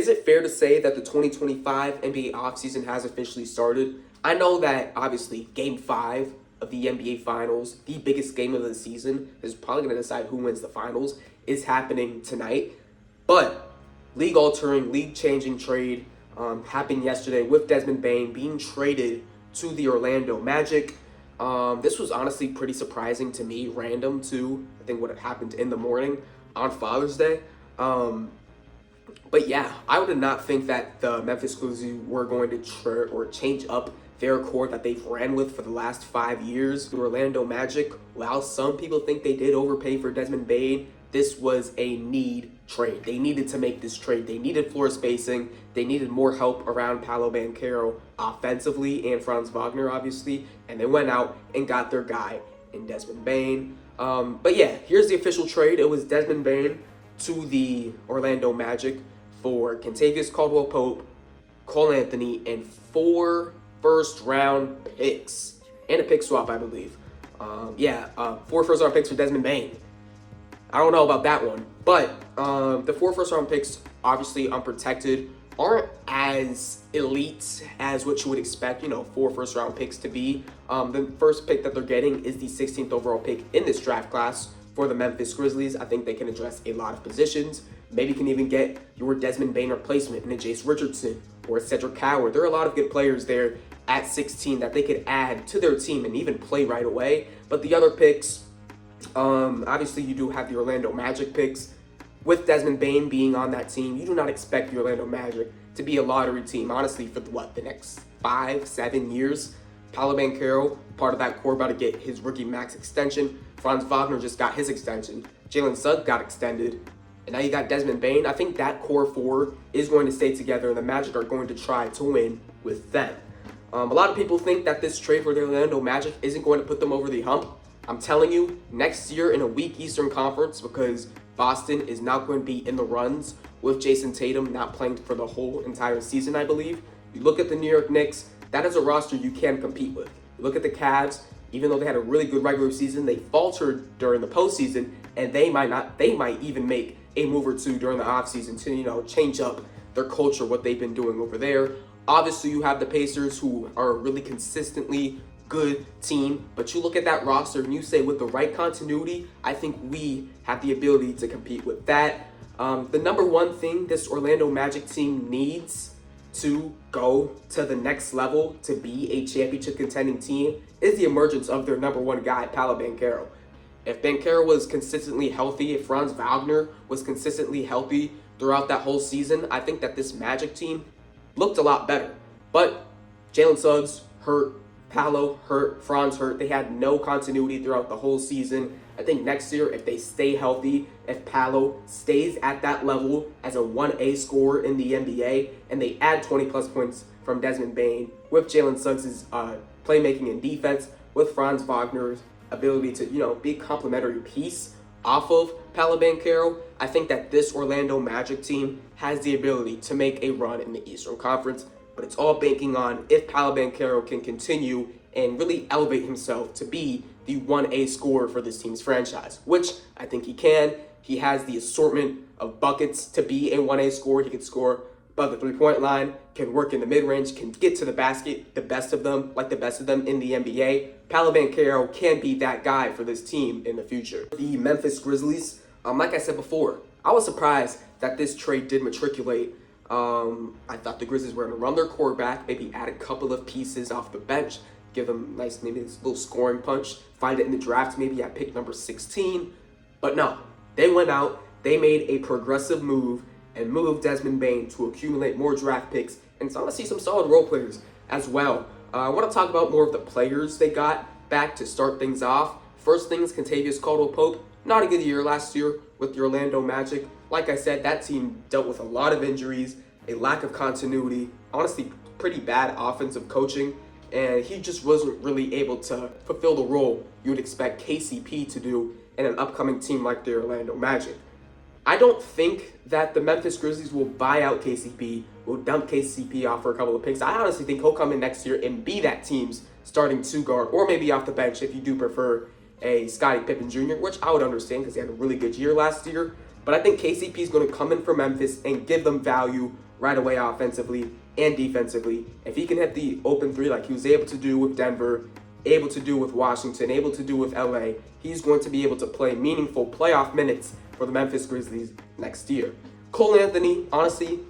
Is it fair to say that the 2025 NBA offseason has officially started? I know that obviously Game 5 of the NBA Finals, the biggest game of the season, is probably going to decide who wins the finals, is happening tonight. But league-altering, league-changing trade happened yesterday with Desmond Bane being traded to the Orlando Magic. This was honestly pretty surprising to me, random too. I think what had happened in the morning on Father's Day. But yeah, I would not think that the Memphis Grizzlies were going to change up their core that they've ran with for the last 5 years. The Orlando Magic, while some people think they did overpay for Desmond Bane, this was a need trade. They needed to make this trade. They needed floor spacing. They needed more help around Paolo Banchero offensively and Franz Wagner, obviously. And they went out and got their guy in Desmond Bane. But yeah, here's the official trade. It was Desmond Bane to the Orlando Magic for Kentavious Caldwell-Pope, Cole Anthony, and 4 first-round picks. And a pick swap, I believe. 4 first-round picks for Desmond Bane. I don't know about that one. But the 4 first-round picks, obviously unprotected, aren't as elite as what you would expect, 4 first-round picks to be. The first pick that they're getting is the 16th overall pick in this draft class for the Memphis Grizzlies. I think they can address a lot of positions. Maybe you can even get your Desmond Bane replacement in a Jace Richardson or a Cedric Howard. There are a lot of good players there at 16 that they could add to their team and even play right away. But the other picks, obviously you do have the Orlando Magic picks. With Desmond Bane being on that team, you do not expect the Orlando Magic to be a lottery team, honestly, for the next 5-7 years. Paolo Banchero, part of that core, about to get his rookie max extension. Franz Wagner just got his extension. Jalen Suggs got extended. And now you got Desmond Bane. I think that core 4 is going to stay together, and the Magic are going to try to win with them. A lot of people think that this trade for the Orlando Magic isn't going to put them over the hump. I'm telling you, next year in a weak Eastern Conference, because Boston is not going to be in the runs with Jason Tatum not playing for the whole entire season, I believe. You look at the New York Knicks, that is a roster you can compete with. You look at the Cavs, even though they had a really good regular season, they faltered during the postseason, and they might even make a move or two during the offseason to, change up their culture, what they've been doing over there. Obviously, you have the Pacers, who are a really consistently good team, but you look at that roster and you say, with the right continuity, I think we have the ability to compete with that. The number one thing this Orlando Magic team needs to go to the next level, to be a championship contending team, is the emergence of their number one guy, Paolo Banchero. If Banchero was consistently healthy, if Franz Wagner was consistently healthy throughout that whole season, I think that this Magic team looked a lot better. But Jalen Suggs hurt, Paolo hurt, Franz hurt. They had no continuity throughout the whole season. I think next year, if they stay healthy, if Paolo stays at that level as a 1A scorer in the NBA, and they add 20-plus points from Desmond Bane, with Jalen Suggs' playmaking and defense, with Franz Wagner's ability to, be a complementary piece off of Paolo Banchero, I think that this Orlando Magic team has the ability to make a run in the Eastern Conference. But it's all banking on if Paolo Banchero can continue and really elevate himself to be the 1A scorer for this team's franchise, which I think he can. He has the assortment of buckets to be a 1A scorer. He can score above the three-point line, can work in the mid-range, can get to the basket, the best of them in the NBA. Paolo Banchero can be that guy for this team in the future. The Memphis Grizzlies, like I said before, I was surprised that this trade did matriculate. I thought the Grizzlies were going to run their core back, maybe add a couple of pieces off the bench, give them nice, maybe this little scoring punch, find it in the draft, maybe at pick number 16. But no, they went out, they made a progressive move, and moved Desmond Bane to accumulate more draft picks, and so I want to see some solid role players as well. I want to talk about more of the players they got back to start things off. First things, Kentavious Caldwell-Pope, not a good year last year with the Orlando Magic. Like I said, that team dealt with a lot of injuries, a lack of continuity, honestly pretty bad offensive coaching, and he just wasn't really able to fulfill the role you would expect KCP to do in an upcoming team like the Orlando Magic. I don't think that the Memphis Grizzlies will buy out KCP, will dump KCP off for a couple of picks. I honestly think he'll come in next year and be that team's starting 2 guard, or maybe off the bench if you do prefer a Scottie Pippen Jr., which I would understand because he had a really good year last year. But I think KCP is going to come in for Memphis and give them value right away offensively and defensively. If he can hit the open three like he was able to do with Denver, able to do with Washington, able to do with LA, he's going to be able to play meaningful playoff minutes for the Memphis Grizzlies next year. Cole Anthony, honestly,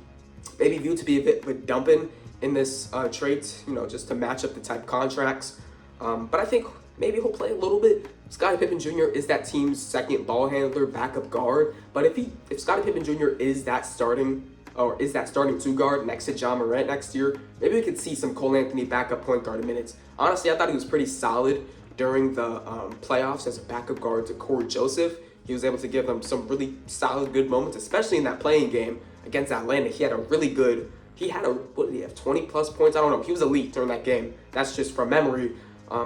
maybe viewed to be a bit of a dumping in this trade, just to match up the type contracts. But I think maybe he'll play a little bit. Scottie Pippen Jr. is that team's second ball handler, backup guard. But if Scottie Pippen Jr. is that starting two guard next to John Morant next year, maybe we could see some Cole Anthony backup point guard minutes. Honestly, I thought he was pretty solid during the playoffs as a backup guard to Corey Joseph. He was able to give them some really solid, good moments, especially in that playing game against Atlanta. He had a really good, what did he have, 20 plus points? I don't know. He was elite during that game. That's just from memory.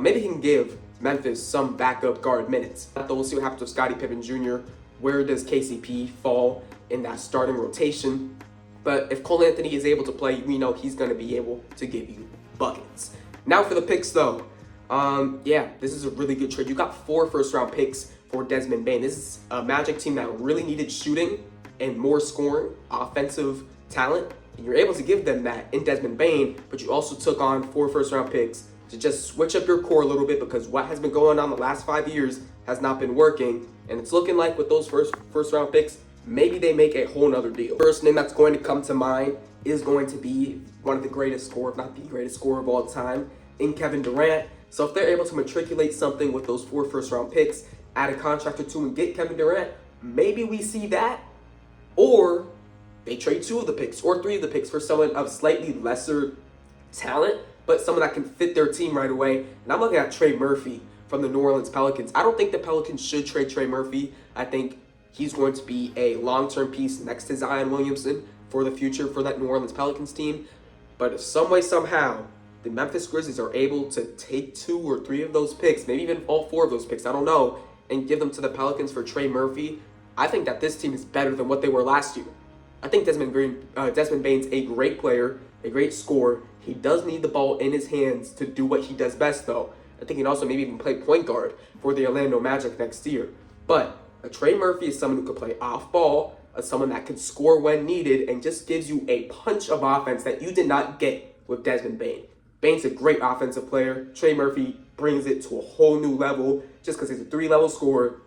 Maybe he can give Memphis some backup guard minutes. We'll see what happens with Scottie Pippen Jr. Where does KCP fall in that starting rotation? But if Cole Anthony is able to play, we know he's going to be able to give you buckets. Now for the picks, though. This is a really good trade. You got 4 first-round picks for Desmond Bane. This is a Magic team that really needed shooting and more scoring, offensive talent. And you're able to give them that in Desmond Bane, but you also took on 4 first-round picks to just switch up your core a little bit, because what has been going on the last 5 years has not been working. And it's looking like with those first-round picks, maybe they make a whole nother deal. First name that's going to come to mind is going to be one of the greatest scorer, if not the greatest scorer of all time, in Kevin Durant. So if they're able to matriculate something with those 4 first-round picks, add a contract or 2 and get Kevin Durant, maybe we see that. Or they trade 2 of the picks or 3 of the picks for someone of slightly lesser talent, but someone that can fit their team right away. And I'm looking at Trey Murphy from the New Orleans Pelicans. I don't think the Pelicans should trade Trey Murphy. I think he's going to be a long-term piece next to Zion Williamson for the future for that New Orleans Pelicans team. But if some way, somehow, the Memphis Grizzlies are able to take 2 or 3 of those picks, maybe even all 4 of those picks, I don't know, and give them to the Pelicans for Trey Murphy, I think that this team is better than what they were last year. I think Desmond Bane's a great player, a great scorer. He does need the ball in his hands to do what he does best, though. I think he'd also maybe even play point guard for the Orlando Magic next year. But Trey Murphy is someone who could play off ball, someone that can score when needed, and just gives you a punch of offense that you did not get with Desmond Bane. Bane's a great offensive player. Trey Murphy brings it to a whole new level just because he's a 3-level scorer.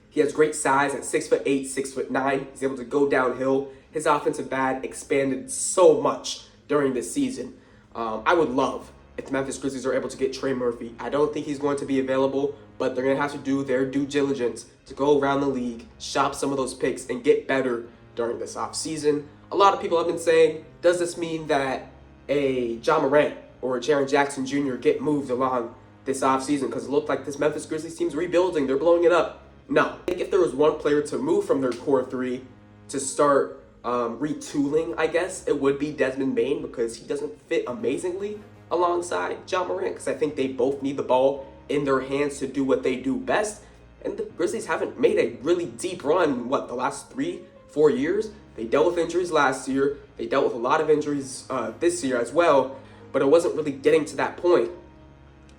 He has great size at 6'8", 6'9". He's able to go downhill. His offensive bag expanded so much during this season. I would love if the Memphis Grizzlies are able to get Trey Murphy. I don't think he's going to be available, but they're going to have to do their due diligence to go around the league, shop some of those picks, and get better during this offseason. A lot of people have been saying, does this mean that a John Morant or a Jaren Jackson Jr. get moved along this offseason? Because it looked like this Memphis Grizzlies team's rebuilding. They're blowing it up. No. I think if there was one player to move from their core 3 to start retooling, I guess, it would be Desmond Bane, because he doesn't fit amazingly alongside John Morant, because I think they both need the ball in their hands to do what they do best. And the Grizzlies haven't made a really deep run, the last 3-4 years? They dealt with injuries last year. They dealt with a lot of injuries this year as well, but it wasn't really getting to that point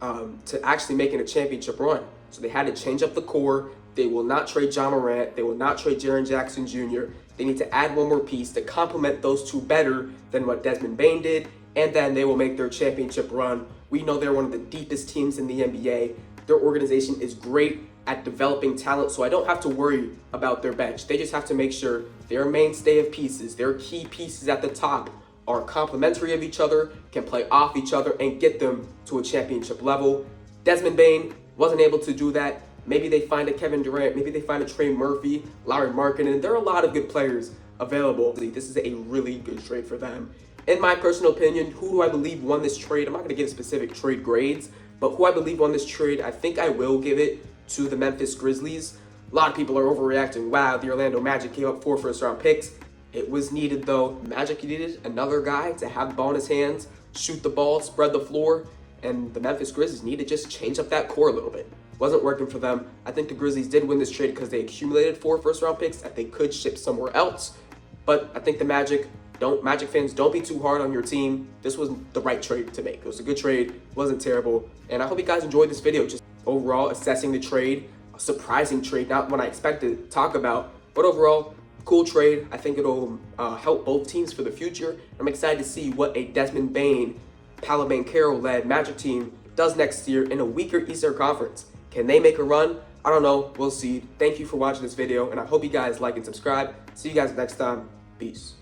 to actually making a championship run. So they had to change up the core. They will not trade John Morant. They will not trade Jaren Jackson Jr. They need to add one more piece to complement those 2 better than what Desmond Bane did, and then they will make their championship run. We know they're one of the deepest teams in the NBA. Their organization is great at developing talent, so I don't have to worry about their bench. They just have to make sure their mainstay of pieces, their key pieces at the top, are complementary of each other, can play off each other, and get them to a championship level. Desmond Bane wasn't able to do that. Maybe they find a Kevin Durant, maybe they find a Trey Murphy, Larry Markkinen. There are a lot of good players available. This is a really good trade for them. In my personal opinion, who do I believe won this trade? I'm not going to give specific trade grades, but who I believe won this trade, I think I will give it to the Memphis Grizzlies. A lot of people are overreacting. Wow, the Orlando Magic gave up 4 first-round picks. It was needed, though. Magic needed another guy to have the ball in his hands, shoot the ball, spread the floor, and the Memphis Grizzlies need to just change up that core a little bit. Wasn't working for them. I think the Grizzlies did win this trade because they accumulated 4 first-round picks that they could ship somewhere else. But I think the Magic fans, don't be too hard on your team. This was the right trade to make. It was a good trade. It wasn't terrible. And I hope you guys enjoyed this video. Just overall assessing the trade. A surprising trade, not one I expected to talk about. But overall, Cool trade. I think it'll help both teams for the future. I'm excited to see what a Desmond Bane, Paolo Banchero-led Magic team does next year in a weaker Eastern Conference. Can they make a run? I don't know. We'll see. Thank you for watching this video, and I hope you guys like and subscribe. See you guys next time. Peace.